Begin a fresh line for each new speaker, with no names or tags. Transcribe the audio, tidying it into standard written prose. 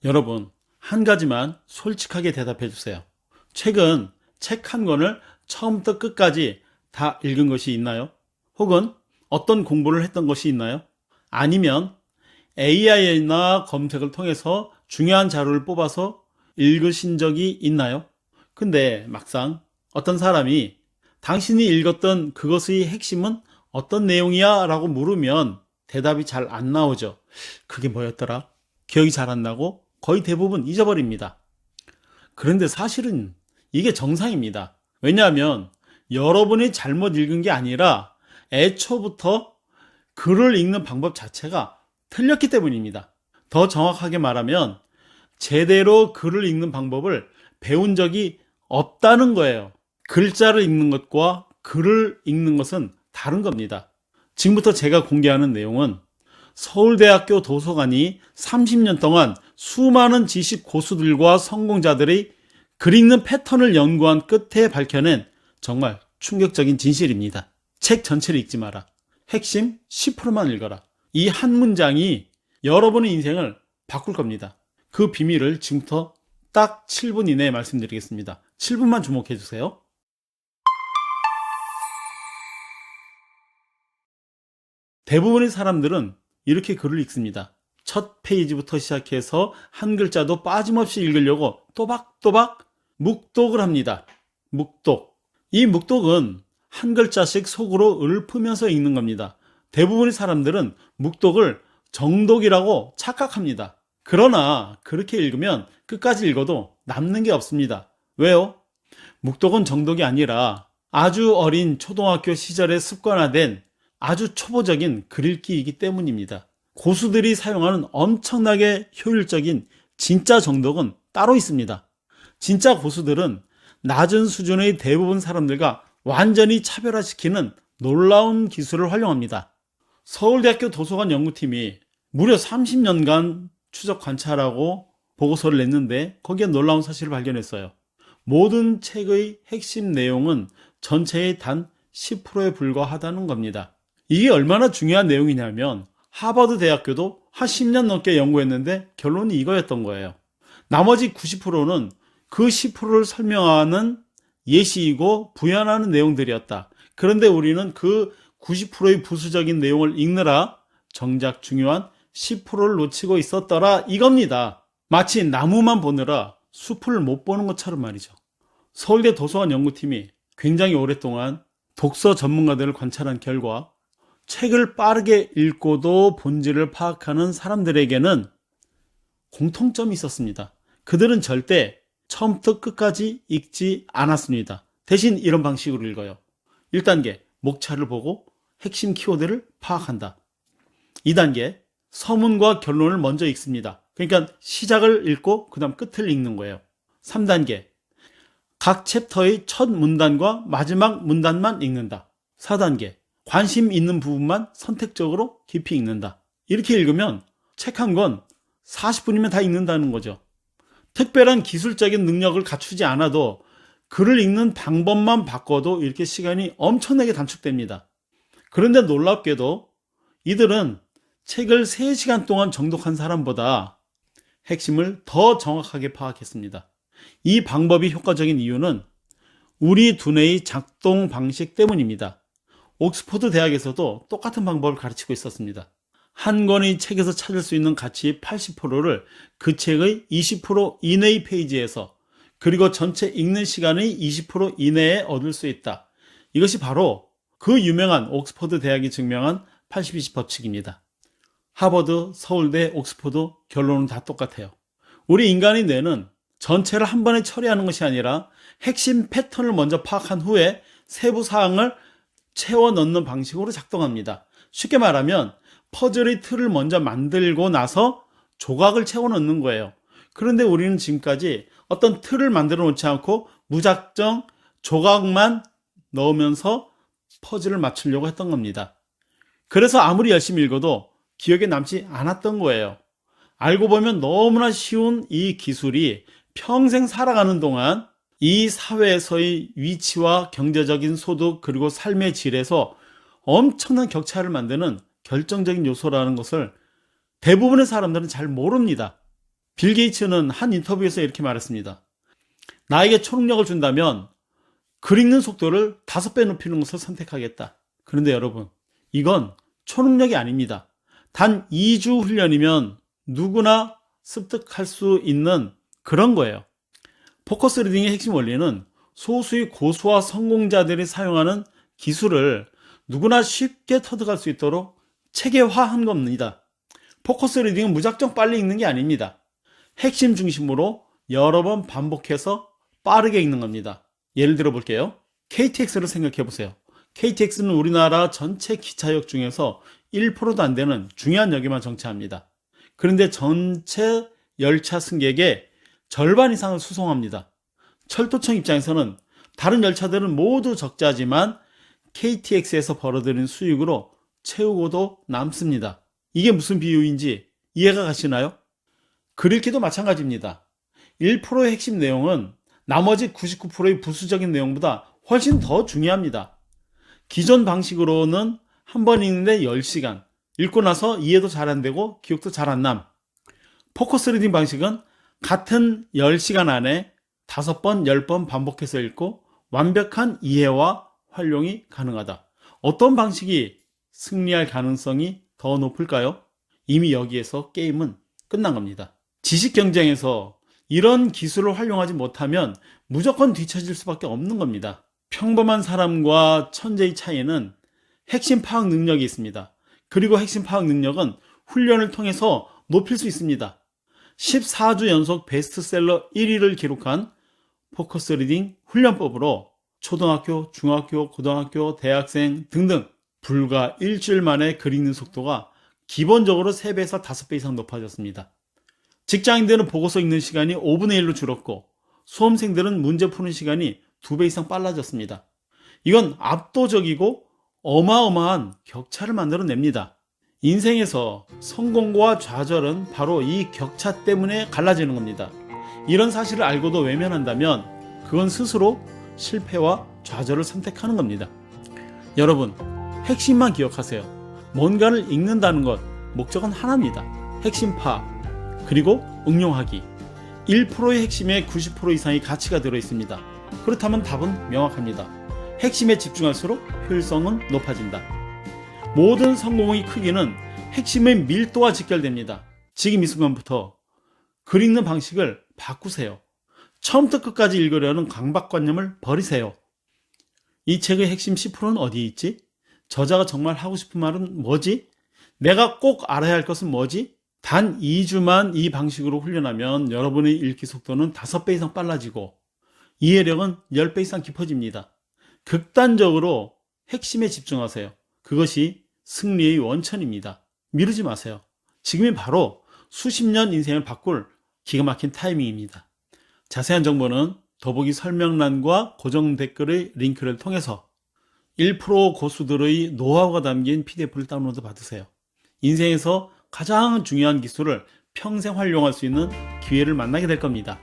여러분, 한 가지만 솔직하게 대답해 주세요. 최근 책 한 권을 처음부터 끝까지 다 읽은 것이 있나요? 혹은 어떤 공부를 했던 것이 있나요? 아니면 AI나 검색을 통해서 중요한 자료를 뽑아서 읽으신 적이 있나요? 근데 막상 어떤 사람이 당신이 읽었던 그것의 핵심은 어떤 내용이야? 라고 물으면 대답이 잘 안 나오죠. 그게 뭐였더라? 기억이 잘 안 나고 거의 대부분 잊어버립니다. 그런데 사실은 이게 정상입니다. 왜냐하면 여러분이 잘못 읽은 게 아니라 애초부터 글을 읽는 방법 자체가 틀렸기 때문입니다. 더 정확하게 말하면 제대로 글을 읽는 방법을 배운 적이 없다는 거예요. 글자를 읽는 것과 글을 읽는 것은 다른 겁니다. 지금부터 제가 공개하는 내용은 서울대학교 도서관이 30년 동안 수많은 지식 고수들과 성공자들의 글 읽는 패턴을 연구한 끝에 밝혀낸 정말 충격적인 진실입니다. 책 전체를 읽지 마라. 핵심 10%만 읽어라. 이 한 문장이 여러분의 인생을 바꿀 겁니다. 그 비밀을 지금부터 딱 7분 이내에 말씀드리겠습니다. 7분만 주목해 주세요. 대부분의 사람들은 이렇게 글을 읽습니다. 첫 페이지부터 시작해서 한 글자도 빠짐없이 읽으려고 또박또박 묵독을 합니다. 묵독. 이 묵독은 한 글자씩 속으로 읊으면서 읽는 겁니다. 대부분의 사람들은 묵독을 정독이라고 착각합니다. 그러나 그렇게 읽으면 끝까지 읽어도 남는 게 없습니다. 왜요? 묵독은 정독이 아니라 아주 어린 초등학교 시절에 습관화된 아주 초보적인 글 읽기이기 때문입니다. 고수들이 사용하는 엄청나게 효율적인 진짜 정독은 따로 있습니다. 진짜 고수들은 낮은 수준의 대부분 사람들과 완전히 차별화시키는 놀라운 기술을 활용합니다. 서울대학교 도서관 연구팀이 무려 30년간 추적 관찰하고 보고서를 냈는데 거기에 놀라운 사실을 발견했어요. 모든 책의 핵심 내용은 전체의 단 10%에 불과하다는 겁니다. 이게 얼마나 중요한 내용이냐면 하버드 대학교도 한 10년 넘게 연구했는데 결론이 이거였던 거예요. 나머지 90%는 그 10%를 설명하는 예시이고 부연하는 내용들이었다. 그런데 우리는 그 90%의 부수적인 내용을 읽느라 정작 중요한 10%를 놓치고 있었더라 이겁니다. 마치 나무만 보느라 숲을 못 보는 것처럼 말이죠. 서울대 도서관 연구팀이 굉장히 오랫동안 독서 전문가들을 관찰한 결과 책을 빠르게 읽고도 본질을 파악하는 사람들에게는 공통점이 있었습니다. 그들은 절대 처음부터 끝까지 읽지 않았습니다. 대신 이런 방식으로 읽어요. 1단계, 목차를 보고 핵심 키워드를 파악한다. 2단계, 서문과 결론을 먼저 읽습니다. 그러니까 시작을 읽고 그 다음 끝을 읽는 거예요. 3단계, 각 챕터의 첫 문단과 마지막 문단만 읽는다. 4단계, 관심 있는 부분만 선택적으로 깊이 읽는다. 이렇게 읽으면 책 한 권 40분이면 다 읽는다는 거죠. 특별한 기술적인 능력을 갖추지 않아도 글을 읽는 방법만 바꿔도 이렇게 시간이 엄청나게 단축됩니다. 그런데 놀랍게도 이들은 책을 3시간 동안 정독한 사람보다 핵심을 더 정확하게 파악했습니다. 이 방법이 효과적인 이유는 우리 두뇌의 작동 방식 때문입니다. 옥스퍼드 대학에서도 똑같은 방법을 가르치고 있었습니다. 한 권의 책에서 찾을 수 있는 가치의 80%를 그 책의 20% 이내의 페이지에서 그리고 전체 읽는 시간의 20% 이내에 얻을 수 있다. 이것이 바로 그 유명한 옥스퍼드 대학이 증명한 80-20 법칙입니다. 하버드, 서울대, 옥스퍼드 결론은 다 똑같아요. 우리 인간의 뇌는 전체를 한 번에 처리하는 것이 아니라 핵심 패턴을 먼저 파악한 후에 세부 사항을 채워 넣는 방식으로 작동합니다. 쉽게 말하면 퍼즐의 틀을 먼저 만들고 나서 조각을 채워 넣는 거예요. 그런데 우리는 지금까지 어떤 틀을 만들어 놓지 않고 무작정 조각만 넣으면서 퍼즐을 맞추려고 했던 겁니다. 그래서 아무리 열심히 읽어도 기억에 남지 않았던 거예요. 알고 보면 너무나 쉬운 이 기술이 평생 살아가는 동안 이 사회에서의 위치와 경제적인 소득 그리고 삶의 질에서 엄청난 격차를 만드는 결정적인 요소라는 것을 대부분의 사람들은 잘 모릅니다. 빌 게이츠는 한 인터뷰에서 이렇게 말했습니다. 나에게 초능력을 준다면 글 읽는 속도를 5배 높이는 것을 선택하겠다. 그런데 여러분, 이건 초능력이 아닙니다. 단 2주 훈련이면 누구나 습득할 수 있는 그런 거예요. 포커스 리딩의 핵심 원리는 소수의 고수와 성공자들이 사용하는 기술을 누구나 쉽게 터득할 수 있도록 체계화한 겁니다. 포커스 리딩은 무작정 빨리 읽는 게 아닙니다. 핵심 중심으로 여러 번 반복해서 빠르게 읽는 겁니다. 예를 들어 볼게요. KTX를 생각해 보세요. KTX는 우리나라 전체 기차역 중에서 1%도 안 되는 중요한 역에만 정차합니다. 그런데 전체 열차 승객의 절반 이상을 수송합니다. 철도청 입장에서는 다른 열차들은 모두 적자지만 KTX에서 벌어들인 수익으로 채우고도 남습니다. 이게 무슨 비유인지 이해가 가시나요? 글 읽기도 마찬가지입니다. 1%의 핵심 내용은 나머지 99%의 부수적인 내용보다 훨씬 더 중요합니다. 기존 방식으로는 한 번 읽는데 10시간, 읽고 나서 이해도 잘 안 되고 기억도 잘 안 남. 포커스 리딩 방식은 같은 10시간 안에 5번, 10번 반복해서 읽고 완벽한 이해와 활용이 가능하다. 어떤 방식이 승리할 가능성이 더 높을까요? 이미 여기에서 게임은 끝난 겁니다. 지식 경쟁에서 이런 기술을 활용하지 못하면 무조건 뒤처질 수밖에 없는 겁니다. 평범한 사람과 천재의 차이는 핵심 파악 능력이 있습니다. 그리고 핵심 파악 능력은 훈련을 통해서 높일 수 있습니다. 14주 연속 베스트셀러 1위를 기록한 포커스 리딩 훈련법으로 초등학교, 중학교, 고등학교, 대학생 등등 불과 일주일 만에 글 읽는 속도가 기본적으로 3배에서 5배 이상 높아졌습니다. 직장인들은 보고서 읽는 시간이 5분의 1로 줄었고 수험생들은 문제 푸는 시간이 2배 이상 빨라졌습니다. 이건 압도적이고 어마어마한 격차를 만들어냅니다. 인생에서 성공과 좌절은 바로 이 격차 때문에 갈라지는 겁니다. 이런 사실을 알고도 외면한다면 그건 스스로 실패와 좌절을 선택하는 겁니다. 여러분, 핵심만 기억하세요. 뭔가를 읽는다는 것, 목적은 하나입니다. 핵심 파악, 그리고 응용하기. 1%의 핵심에 90% 이상의 가치가 들어있습니다. 그렇다면 답은 명확합니다. 핵심에 집중할수록 효율성은 높아진다. 모든 성공의 크기는 핵심의 밀도와 직결됩니다. 지금 이 순간부터 글 읽는 방식을 바꾸세요. 처음부터 끝까지 읽으려는 강박관념을 버리세요. 이 책의 핵심 10%는 어디에 있지? 저자가 정말 하고 싶은 말은 뭐지? 내가 꼭 알아야 할 것은 뭐지? 단 2주만 이 방식으로 훈련하면 여러분의 읽기 속도는 5배 이상 빨라지고 이해력은 10배 이상 깊어집니다. 극단적으로 핵심에 집중하세요. 그것이 승리의 원천입니다. 미루지 마세요. 지금이 바로 수십 년 인생을 바꿀 기가 막힌 타이밍입니다. 자세한 정보는 더보기 설명란과 고정 댓글의 링크를 통해서 1% 고수들의 노하우가 담긴 PDF를 다운로드 받으세요. 인생에서 가장 중요한 기술을 평생 활용할 수 있는 기회를 만나게 될 겁니다.